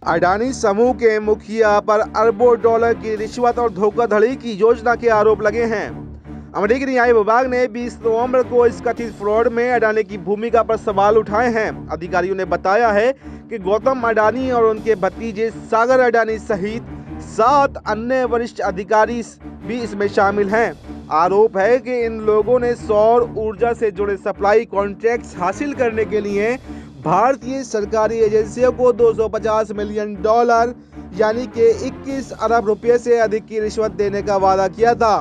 अडानी समूह के मुखिया पर अरबों डॉलर की रिश्वत और धोखाधड़ी की योजना के आरोप लगे हैं। अमेरिकी न्याय विभाग ने 20 नवंबर को इस कथित फ्रॉड में अडानी की भूमिका पर सवाल उठाए हैं। अधिकारियों ने बताया है कि गौतम अडानी और उनके भतीजे सागर अडानी सहित 7 अन्य वरिष्ठ अधिकारी भी इसमें शामिल हैं। आरोप है कि इन लोगों ने सौर ऊर्जा से जुड़े सप्लाई कॉन्ट्रैक्ट्स हासिल करने के लिए भारतीय सरकारी एजेंसियों को 250 मिलियन डॉलर यानी कि 21 अरब रुपए से अधिक की रिश्वत देने का वादा किया था।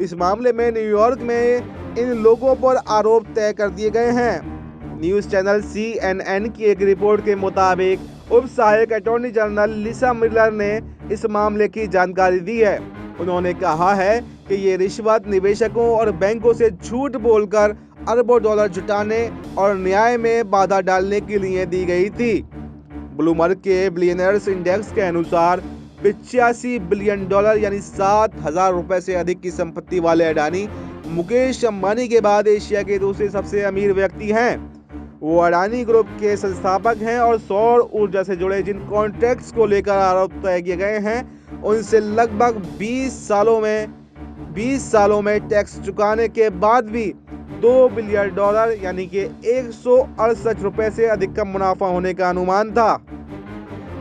इस मामले में न्यूयॉर्क में इन लोगों पर आरोप तय कर दिए गए हैं। न्यूज़ चैनल CNN की एक रिपोर्ट के मुताबिक उप सहायक अटॉर्नी जनरल लिसा मिलर ने इस मामले की जानकारी दी है। उन्होंने कहा है कि ये रिश्वत निवेशकों और बैंकों से झूठ बोलकर अरबों डॉलर जुटाने और न्याय में बाधा डालने के लिए दी गई थी। ब्लूमबर्ग के बिलियनर्स इंडेक्स के अनुसार 85 बिलियन डॉलर यानी 7,000 रुपए से अधिक की संपत्ति वाले अडानी मुकेश अंबानी के बाद एशिया के दूसरे सबसे अमीर व्यक्ति हैं। वो अडानी ग्रुप के संस्थापक हैं और सौर ऊर्जा से जुड़े जिन कॉन्ट्रैक्ट्स को लेकर आरोप तय किए गए हैं उनसे लगभग 20 सालों में टैक्स चुकाने के बाद भी 2 बिलियन डॉलर यानी कि 168 रुपए से अधिक का मुनाफा होने का अनुमान था।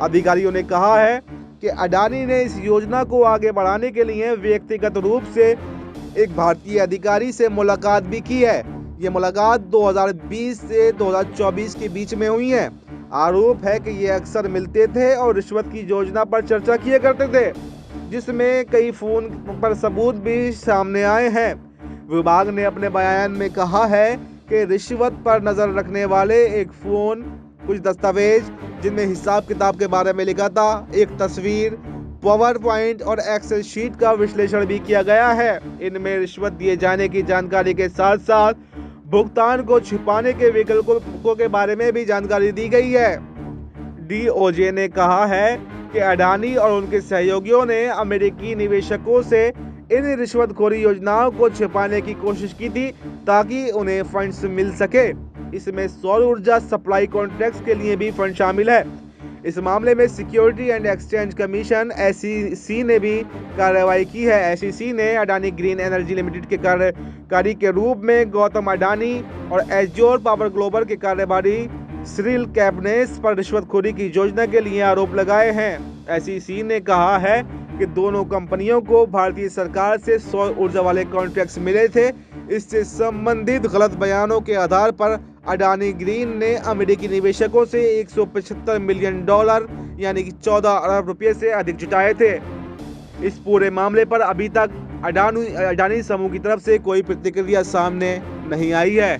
अधिकारियों ने कहा है कि अडानी ने इस योजना को आगे बढ़ाने के लिए व्यक्तिगत रूप से एक भारतीय अधिकारी से मुलाकात भी की है। ये मुलाकात 2020 से 2024 के बीच में हुई है। आरोप है कि ये अक्सर मिलते थे और रिश्वत की योजना पर चर्चा किया करते थे, जिसमें कई फोन पर सबूत भी सामने आए हैं। विभाग ने अपने बयान में कहा है कि रिश्वत पर नजर रखने वाले एक फोन, कुछ दस्तावेज जिनमें हिसाब किताब के बारे में लिखा था, एक तस्वीर, पावर पॉइंट और एक्सेल शीट का विश्लेषण भी किया गया है। इनमें रिश्वत दिए जाने की जानकारी के साथ साथ भुगतान को छिपाने के विकल्पों के बारे में भी जानकारी दी गई है। DOJ ने कहा है कि अडानी और उनके सहयोगियों ने अमेरिकी निवेशकों से इन रिश्वतखोरी योजनाओं को छिपाने की कोशिश की थी ताकि उन्हें फंड्स मिल सके। इसमें सौर ऊर्जा सप्लाई कॉन्ट्रैक्ट्स के लिए भी फंड शामिल है। इस मामले में security and exchange commission SEC ने भी कार्रवाई की है। SEC ने अडानी ग्रीन एनर्जी लिमिटेड के कार्यकारी के रूप में गौतम अडानी और एज्योर पावर ग्लोबल के कार्यकारी सिरिल कैबनेस पर रिश्वतखोरी की योजना के लिए आरोप लगाए हैं। SEC ने कहा है कि दोनों कंपनियों को भारतीय सरकार से सौर ऊर्जा वाले कॉन्ट्रैक्ट्स मिले थे। इससे संबंधित गलत बयानों के आधार पर अडानी ग्रीन ने अमेरिकी निवेशकों से 175 मिलियन डॉलर यानी कि 14 अरब रुपए से अधिक जुटाए थे। इस पूरे मामले पर अभी तक अडानी समूह की तरफ से कोई प्रतिक्रिया सामने नहीं आई है।